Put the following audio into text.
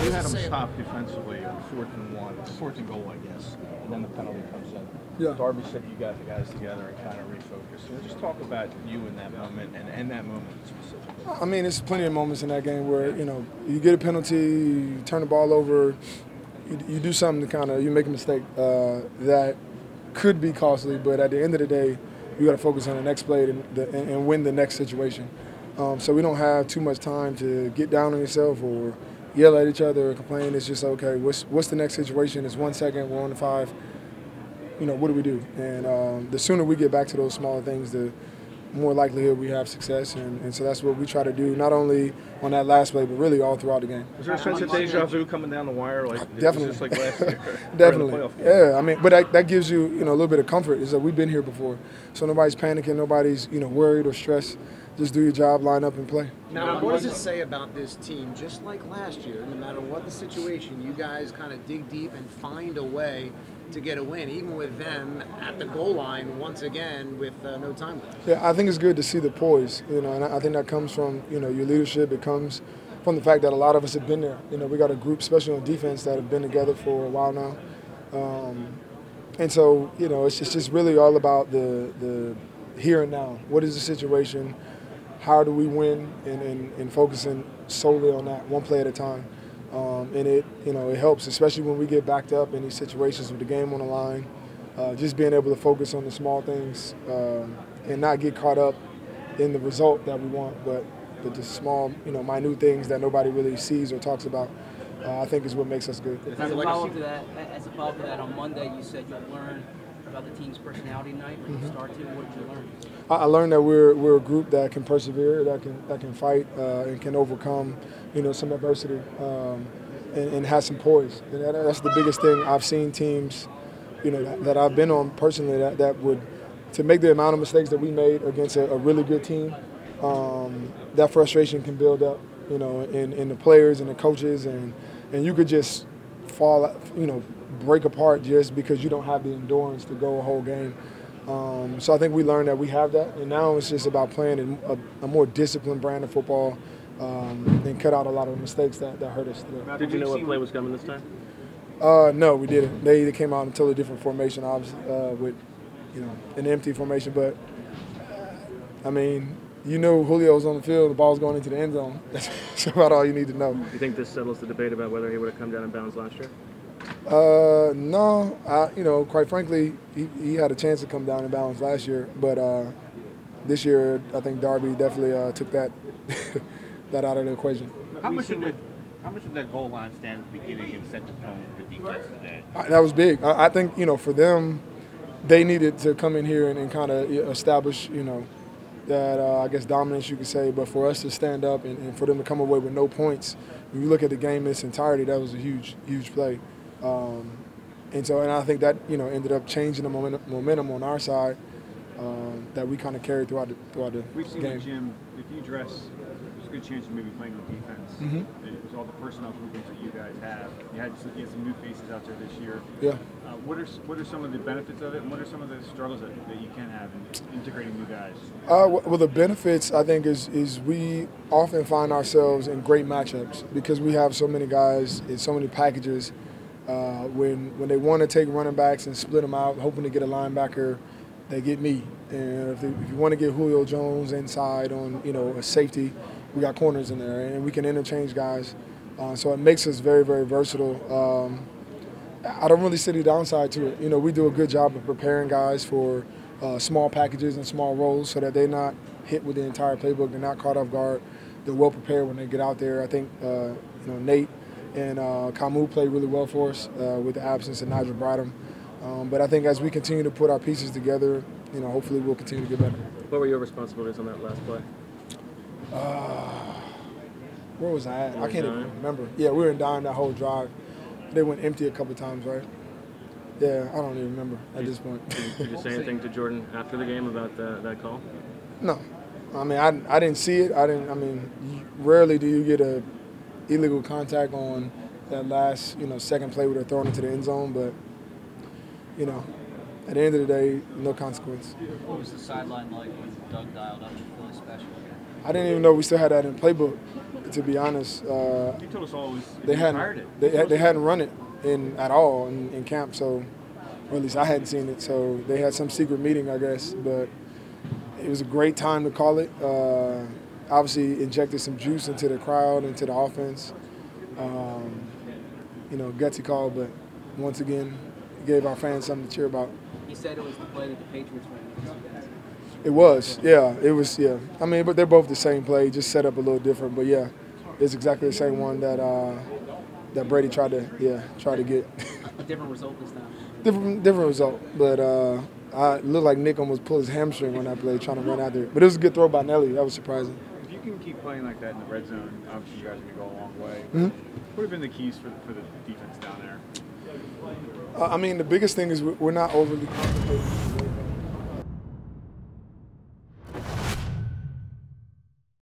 You had them stopped defensively on 4th and 1, 4th and goal, I guess, and then the penalty comes in. Yeah. Darby said you got the guys together and kind of refocused. Just talk about you in that moment and that moment specifically. I mean, there's plenty of moments in that game where, you get a penalty, you turn the ball over, you do something to you make a mistake that could be costly, but at the end of the day, you got to focus on the next play and win the next situation. So we don't have too much time to get down on yourself or yell at each other or complain. It's just, okay, what's the next situation? It's 1 second, we're on the 5. What do we do? And the sooner we get back to those smaller things, the more likelihood we have success. And so that's what we try to do, not only on that last play, but really all throughout the game. Was there a sense of deja vu coming down the wire? Definitely. Just like last year? Definitely. Yeah, I mean, but that gives you, a little bit of comfort is that we've been here before. So nobody's panicking, nobody's, worried or stressed. Just do your job, line up, and play. Now, what does it say about this team? Just like last year, no matter what the situation, you guys kind of dig deep and find a way to get a win, even with them at the goal line once again with no time left. Yeah, I think it's good to see the poise, and I think that comes from, your leadership. It comes from the fact that a lot of us have been there. We got a group, especially on defense, that have been together for a while now. And so, it's just really all about the here and now. What is the situation? How do we win? And focusing solely on that, one play at a time. And it helps, especially when we get backed up in these situations with the game on the line. Just being able to focus on the small things and not get caught up in the result that we want, but the small, minute things that nobody really sees or talks about. I think is what makes us good. As a follow-up to that, on Monday you said you learned about the team's personality night when you start to. What did you learn? I learned that we're a group that can persevere, that can fight, and can overcome, some adversity, and has some poise. And that's the biggest thing I've seen teams, that I've been on personally that would, to make the amount of mistakes that we made against a really good team. That frustration can build up, in the players and the coaches, and you could just fall, break apart just because you don't have the endurance to go a whole game. So I think we learned that we have that, and now it's just about playing a more disciplined brand of football and cut out a lot of the mistakes that hurt us today. Did you know what play was coming this time? No, we didn't. They came out in a totally different formation, obviously, with an empty formation. But I mean, Julio's on the field, the ball's going into the end zone. That's about all you need to know. You think this settles the debate about whether he would have come down in bounds last year? No. Quite frankly, he had a chance to come down in bounds last year, but this year I think Darby definitely took that that out of the equation. How much did that goal line stand at the beginning and set the tone for defense today? That was big. I think for them, they needed to come in here and kind of establish that I guess dominance, you could say, but for us to stand up and for them to come away with no points, when you look at the game in its entirety, that was a huge play. And I think that ended up changing the momentum on our side that we kind of carried throughout the We've seen game. the gym. If you dress, there's a good chance you may be playing on defense. Mm-hmm. It was all the personnel groupings that you guys have. You had some new faces out there this year. Yeah. What are some of the benefits of it, and what are some of the struggles that you can have in integrating new guys? Well, the benefits, I think, is we often find ourselves in great matchups because we have so many guys in so many packages. When they want to take running backs and split them out, hoping to get a linebacker, they get me. And if you want to get Julio Jones inside on a safety, we got corners in there, and we can interchange guys. So it makes us very, very versatile. I don't really see the downside to it. We do a good job of preparing guys for small packages and small roles so that they're not hit with the entire playbook. They're not caught off guard. They're well prepared when they get out there. I think Nate and Camus played really well for us with the absence of Nigel Bradham. But I think as we continue to put our pieces together, hopefully we'll continue to get better. What were your responsibilities on that last play? Where was I at? I can't even remember. Yeah, we were in dime that whole drive. They went empty a couple of times, right? Yeah, I don't even remember at this point. Did you say anything to Jordan after the game about that call? No. I mean, I didn't see it. Rarely do you get a illegal contact on that last, second play where they're throwing into the end zone, but, at the end of the day, no consequence. What was the sideline like when Doug dialed up to Philly special? I didn't even know we still had that in the playbook. to be honest. You told us all it was They you fired hadn't it. they hadn't run it at all in camp, so or at least I hadn't seen it. So they had some secret meeting, I guess. But it was a great time to call it. Obviously, injected some juice into the crowd, into the offense. Gutsy call, but once again, gave our fans something to cheer about. He said it was the play that the Patriots ran. It was, yeah. It was, yeah. I mean, but they're both the same play, just set up a little different. But yeah, it's exactly the same one that Brady tried to get. A different result this time. different result, but I looked like Nick almost pulled his hamstring on that play trying to run out there. But it was a good throw by Nelly. That was surprising. If you can keep playing like that in the red zone, obviously you guys are going to go a long way. Mm-hmm. What have been the keys for the defense down there? I mean, the biggest thing is we're not overly complicated.